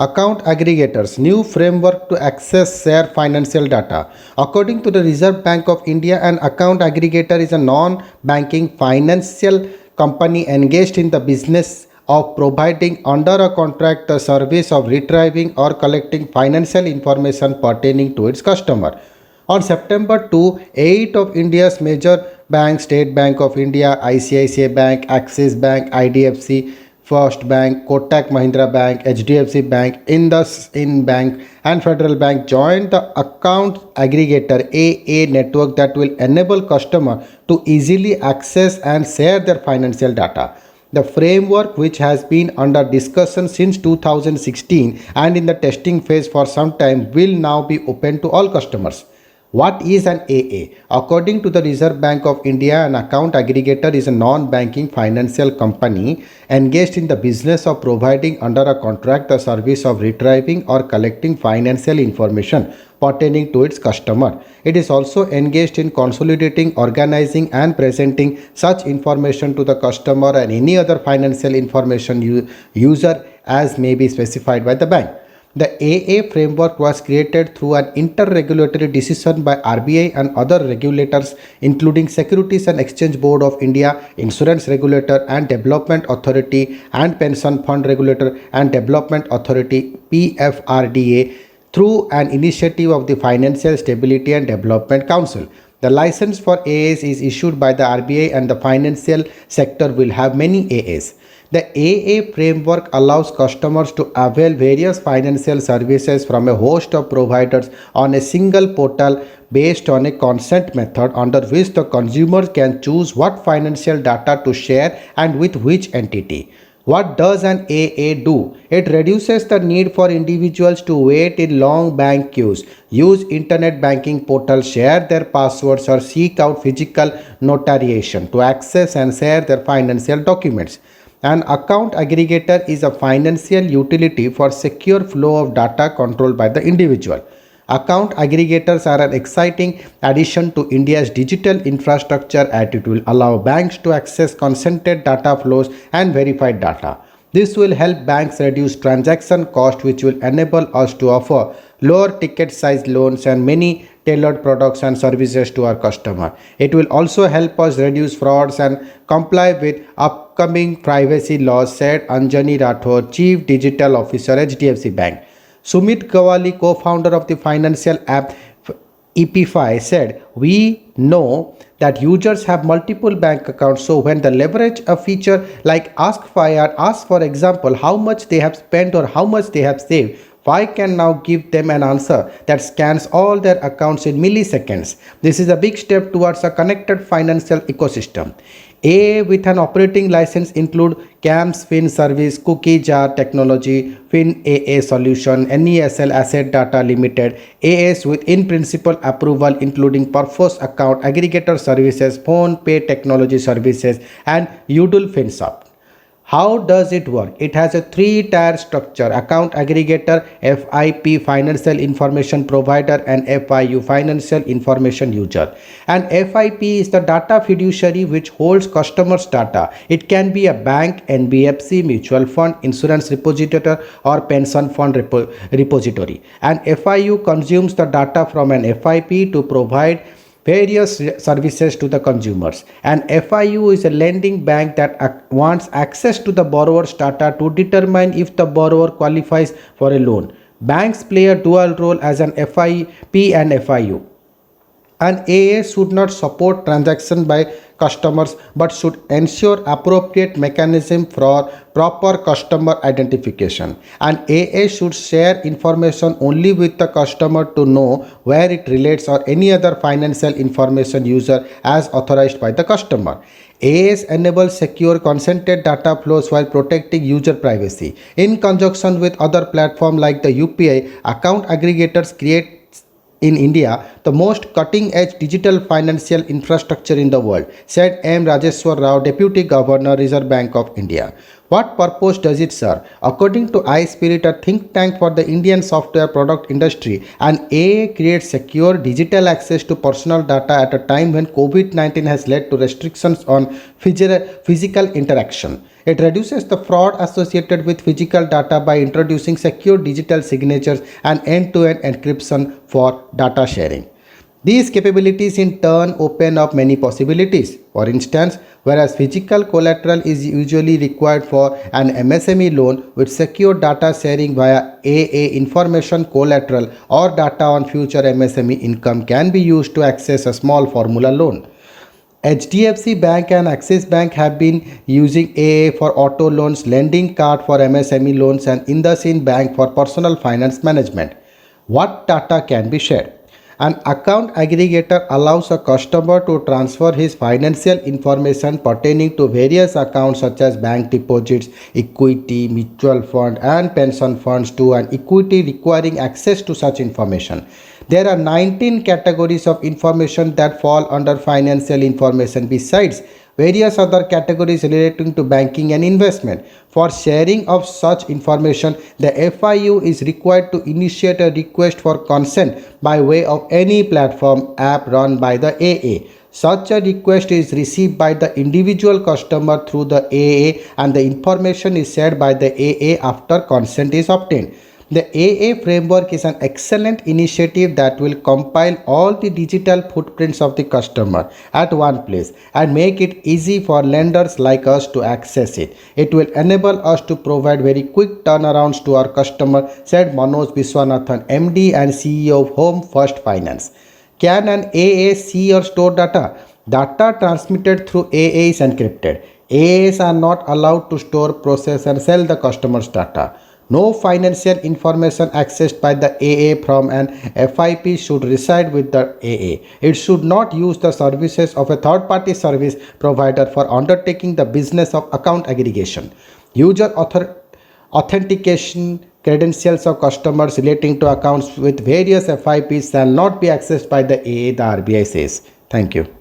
Account aggregators, new framework to access share financial data. According to the Reserve Bank of India, an account aggregator is a non-banking financial company engaged in the business of providing under a contract the service of retrieving or collecting financial information pertaining to its customer. On September 2, 8 of India's major banks, State Bank of India, ICICI Bank, Axis Bank, IDFC, First Bank, Kotak Mahindra Bank, HDFC Bank, Indus Bank, and Federal Bank joined the Account Aggregator AA network that will enable customers to easily access and share their financial data. The framework, which has been under discussion since 2016 and in the testing phase for some time, will now be open to all customers. What is an AA? According to the Reserve Bank of India, an account aggregator is a non-banking financial company engaged in the business of providing under a contract the service of retrieving or collecting financial information pertaining to its customer. It is also engaged in consolidating, organizing and presenting such information to the customer and any other financial information user as may be specified by the bank. The AA framework was created through an inter-regulatory decision by RBI and other regulators including Securities and Exchange Board of India, Insurance Regulator and Development Authority and Pension Fund Regulator and Development Authority PFRDA through an initiative of the Financial Stability and Development Council. The license for AAs is issued by the RBI and the financial sector will have many AAs. The AA framework allows customers to avail various financial services from a host of providers on a single portal based on a consent method under which the consumers can choose what financial data to share and with which entity. What does an AA do? It reduces the need for individuals to wait in long bank queues, use internet banking portals, share their passwords or seek out physical notariation to access and share their financial documents. An account aggregator is a financial utility for secure flow of data controlled by the individual. Account aggregators are an exciting addition to India's digital infrastructure as it will allow banks to access consented data flows and verified data. This will help banks reduce transaction cost, which will enable us to offer lower ticket size loans and many tailored products and services to our customer. It will also help us reduce frauds and comply with upcoming privacy laws, said Anjani Rathore, Chief Digital Officer, HDFC Bank. Sumit Gawali, co-founder of the financial app Epify, said, "We know that users have multiple bank accounts, so when they leverage a feature like Ask Fire, ask for example how much they have spent or how much they have saved, Fi can now give them an answer that scans all their accounts in milliseconds. This is a big step towards a connected financial ecosystem." AA with an operating license include CAMS Fin Service, Cookie Jar Technology, Fin AA Solution, NESL Asset Data Limited, AS with in principle approval including Purpose Account Aggregator Services, Phone Pay Technology Services and Udul FinSop. How does it work? It has a three-tier structure: account aggregator, FIP financial information provider and FIU financial information user. And FIP is the data fiduciary which holds customers' data. It can be a bank, NBFC, mutual fund, insurance repository or pension fund repository. And FIU consumes the data from an FIP to provide various services to the consumers. And FIU is a lending bank that wants access to the borrower's data to determine if the borrower qualifies for a loan. Banks play a dual role as an FIP and FIU. An AA should not support transaction by customers but should ensure appropriate mechanism for proper customer identification. An AA should share information only with the customer to know where it relates or any other financial information user as authorized by the customer. AAs enable secure consented data flows while protecting user privacy. In conjunction with other platforms like the UPI, account aggregators create in India the most cutting-edge digital financial infrastructure in the world, said M. Rajeshwar Rao, Deputy Governor, Reserve Bank of India. What purpose does it serve? According to iSpirit, a think tank for the Indian software product industry, an AA creates secure digital access to personal data at a time when COVID-19 has led to restrictions on physical interaction. It reduces the fraud associated with physical data by introducing secure digital signatures and end-to-end encryption for data sharing. These capabilities in turn open up many possibilities. For instance, whereas physical collateral is usually required for an MSME loan, with secure data sharing via AA information collateral or data on future MSME income can be used to access a small formula loan. HDFC Bank and Axis Bank have been using AA for auto loans, lending card for MSME loans, and IndusInd Bank for personal finance management. What data can be shared? An account aggregator allows a customer to transfer his financial information pertaining to various accounts such as bank deposits, equity, mutual fund, and pension funds to an equity requiring access to such information. There are 19 categories of information that fall under financial information besides various other categories relating to banking and investment. For sharing of such information, the FIU is required to initiate a request for consent by way of any platform app run by the AA. Such a request is received by the individual customer through the AA and the information is shared by the AA after consent is obtained. The AA framework is an excellent initiative that will compile all the digital footprints of the customer at one place and make it easy for lenders like us to access it. It will enable us to provide very quick turnarounds to our customer, said Manoj Viswanathan, MD and CEO of Home First Finance. Can an AA see or store data? Data transmitted through AA is encrypted. AAs are not allowed to store, process and sell the customer's data. No financial information accessed by the AA from an FIP should reside with the AA. It should not use the services of a third-party service provider for undertaking the business of account aggregation. User authentication credentials of customers relating to accounts with various FIPs shall not be accessed by the AA, the RBI says. Thank you.